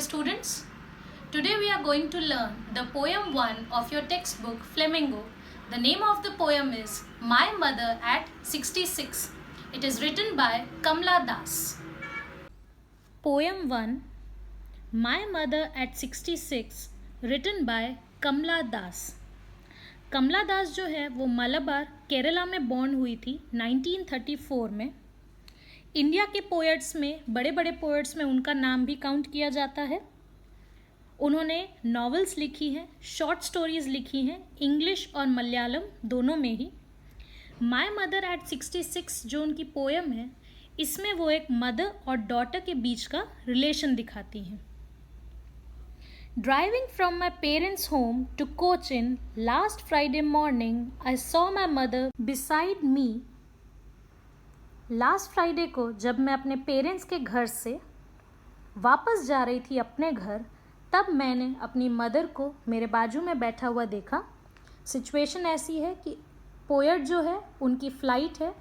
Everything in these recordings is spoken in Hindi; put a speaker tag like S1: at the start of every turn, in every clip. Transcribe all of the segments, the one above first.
S1: students. Today we are going to learn the poem 1 of your textbook Flamingo. The name of the poem is My Mother at 66. It is written by Kamla Das. Poem 1 My Mother at 66 written by Kamla Das. कमला दास जो है वो मलबार केरला में बॉर्न हुई थी 1934 में. इंडिया के पोएट्स में बड़े बड़े पोएट्स में उनका नाम भी काउंट किया जाता है. उन्होंने नॉवेल्स लिखी हैं, शॉर्ट स्टोरीज लिखी हैं, इंग्लिश और मलयालम दोनों में ही. माय मदर एट 66 जो उनकी पोएम है, इसमें वो एक मदर और डॉटर के बीच का रिलेशन दिखाती हैं. Driving from my parents' home to Cochin last Friday morning, I saw my mother beside me. Last Friday को जब मैं अपने पेरेंट्स के घर से वापस जा रही थी अपने घर, तब मैंने अपनी मदर को मेरे बाजू में बैठा हुआ देखा. सिचुएशन ऐसी है कि पोएट जो है उनकी फ़्लाइट है.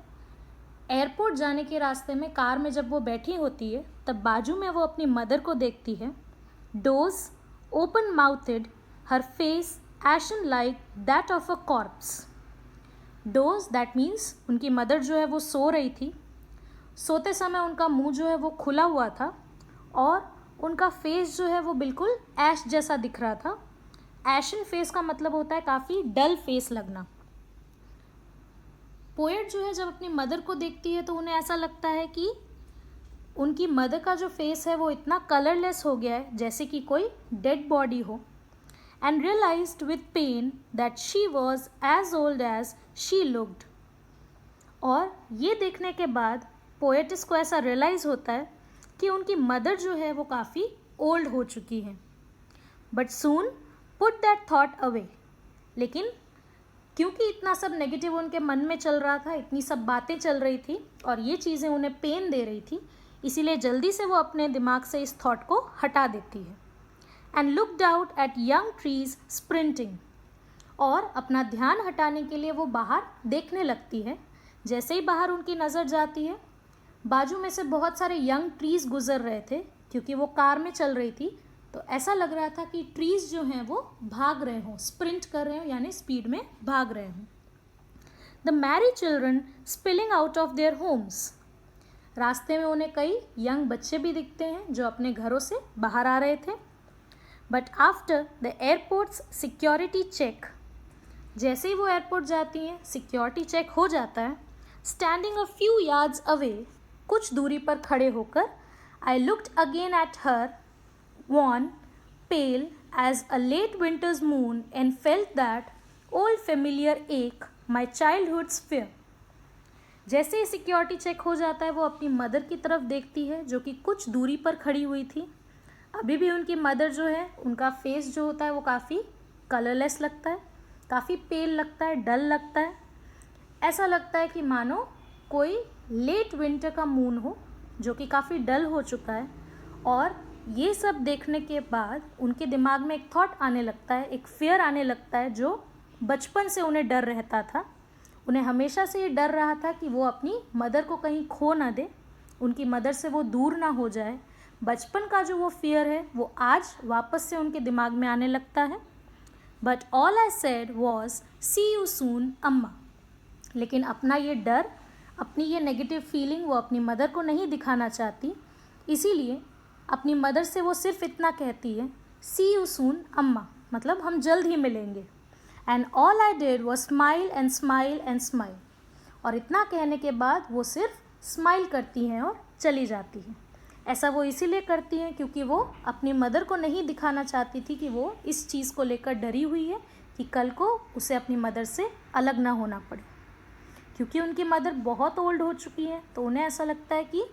S1: एयरपोर्ट जाने के रास्ते में कार में जब वो बैठी होती है तब बाजू में वो अपनी मदर को देखती है. Dose open-mouthed, her face ashen like that of a corpse. Doze, that means उनकी मदर जो है वो सो रही थी. सोते समय उनका मुंह जो है वो खुला हुआ था और उनका फेस जो है वो बिल्कुल ऐश जैसा दिख रहा था. एशन फेस का मतलब होता है काफ़ी डल फेस लगना. पोएट जो है जब अपनी मदर को देखती है तो उन्हें ऐसा लगता है कि उनकी मदर का जो फेस है वो इतना कलरलेस हो गया है जैसे कि कोई डेड बॉडी हो. And realized with pain that she was as old as she looked. और ये देखने के बाद पोएटिस को ऐसा रियलाइज़ होता है कि उनकी मदर जो है वो काफ़ी ओल्ड हो चुकी है. But soon put that thought away. लेकिन क्योंकि इतना सब नेगेटिव उनके मन में चल रहा था, इतनी सब बातें चल रही थी और ये चीज़ें उन्हें पेन दे रही थी, इसीलिए जल्दी से वो अपने दिमाग से इस थॉट को हटा देती है. And looked out at young trees sprinting. और अपना ध्यान हटाने के लिए वो बाहर देखने लगती है. जैसे ही बाहर उनकी नज़र जाती है, बाजू में से बहुत सारे यंग ट्रीज़ गुजर रहे थे. क्योंकि वो कार में चल रही थी तो ऐसा लग रहा था कि ट्रीज़ जो हैं वो भाग रहे हों, स्प्रिंट कर रहे हों, यानी स्पीड में भाग रहे हों. The Mary children spilling out of their homes. रास्ते में उन्हें कई यंग बच्चे भी दिखते हैं जो अपने घरों से बाहर आ रहे थे. But after the airports security check. जैसे ही वो एयरपोर्ट जाती हैं, सिक्योरिटी चेक हो जाता है. Standing a few yards away, कुछ दूरी पर खड़े होकर, I looked again at her, wan, pale as a late winter's moon, and felt that old familiar ache, my childhood's fear. जैसे ही सिक्योरिटी चेक हो जाता है वो अपनी मदर की तरफ देखती है जो कि कुछ दूरी पर खड़ी हुई थी. अभी भी उनकी मदर जो है उनका फेस जो होता है वो काफ़ी कलरलेस लगता है, काफ़ी पेल लगता है, डल लगता है. ऐसा लगता है कि मानो कोई लेट विंटर का मून हो जो कि काफ़ी डल हो चुका है. और ये सब देखने के बाद उनके दिमाग में एक थॉट आने लगता है, एक फियर आने लगता है जो बचपन से उन्हें डर रहता था. उन्हें हमेशा से ये डर रहा था कि वो अपनी मदर को कहीं खो ना दे, उनकी मदर से वो दूर ना हो जाए. बचपन का जो वो फियर है वो आज वापस से उनके दिमाग में आने लगता है. But all I said was see you soon Amma. लेकिन अपना ये डर, अपनी ये नेगेटिव फीलिंग वो अपनी मदर को नहीं दिखाना चाहती. इसीलिए अपनी मदर से वो सिर्फ इतना कहती है, सी यू सून अम्मा, मतलब हम जल्द ही मिलेंगे. And all I did was smile and smile and smile. और इतना कहने के बाद वो सिर्फ स्माइल करती हैं और चली जाती हैं. ऐसा वो इसीलिए करती हैं क्योंकि वो अपनी मदर को नहीं दिखाना चाहती थी कि वो इस चीज़ को लेकर डरी हुई है कि कल को उसे अपनी मदर से अलग ना होना पड़े. क्योंकि उनकी मदर बहुत ओल्ड हो चुकी है तो उन्हें ऐसा लगता है कि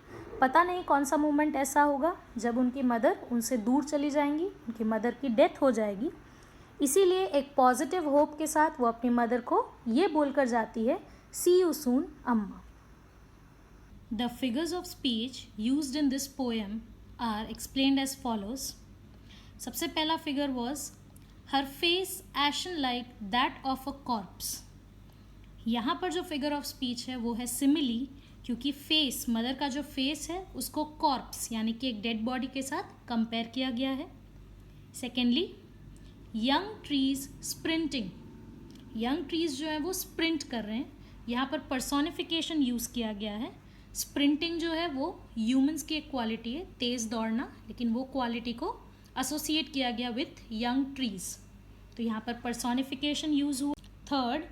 S1: पता नहीं कौन सा मोमेंट ऐसा होगा जब उनकी मदर उनसे दूर चली जाएंगी, उनकी मदर की डेथ हो जाएगी. इसीलिए एक पॉजिटिव होप के साथ वो अपनी मदर को ये बोलकर जाती है, सी you soon Amma. The figures of speech used in this poem are explained as follows. सबसे पहला figure was her face ashen like that of a corpse. यहाँ पर जो फिगर ऑफ स्पीच है वो है सिमिली, क्योंकि फेस, मदर का जो फेस है उसको कॉर्प्स यानी कि एक डेड बॉडी के साथ कंपेयर किया गया है। Secondly, young trees sprinting, young trees जो है वो स्प्रिंट कर रहे हैं, यहाँ पर पर्सोनिफिकेशन यूज़ किया गया है। स्प्रिंटिंग जो है वो ह्यूमंस की एक क्वालिटी है, तेज़ दौड़ना, लेकिन वो क्वालिटी को एसोसिएट किया गया विथ यंग ट्रीज, तो यहाँ पर पर्सोनिफिकेशन यूज़ हुआ। Third,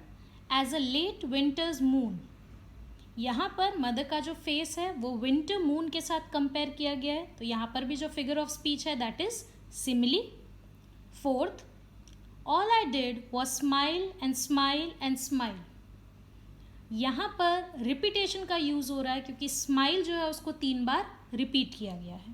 S1: as a late winter's moon, यहाँ पर मदर का जो फेस है वो विंटर मून के साथ कंपेयर किया गया है, तो यहाँ पर भी जो फिगर ऑफ स्पीच है that is simile. Fourth, all I did was smile and smile and smile, यहाँ पर रिपीटेशन का यूज़ हो रहा है क्योंकि स्माइल जो है उसको 3 बार रिपीट किया गया है।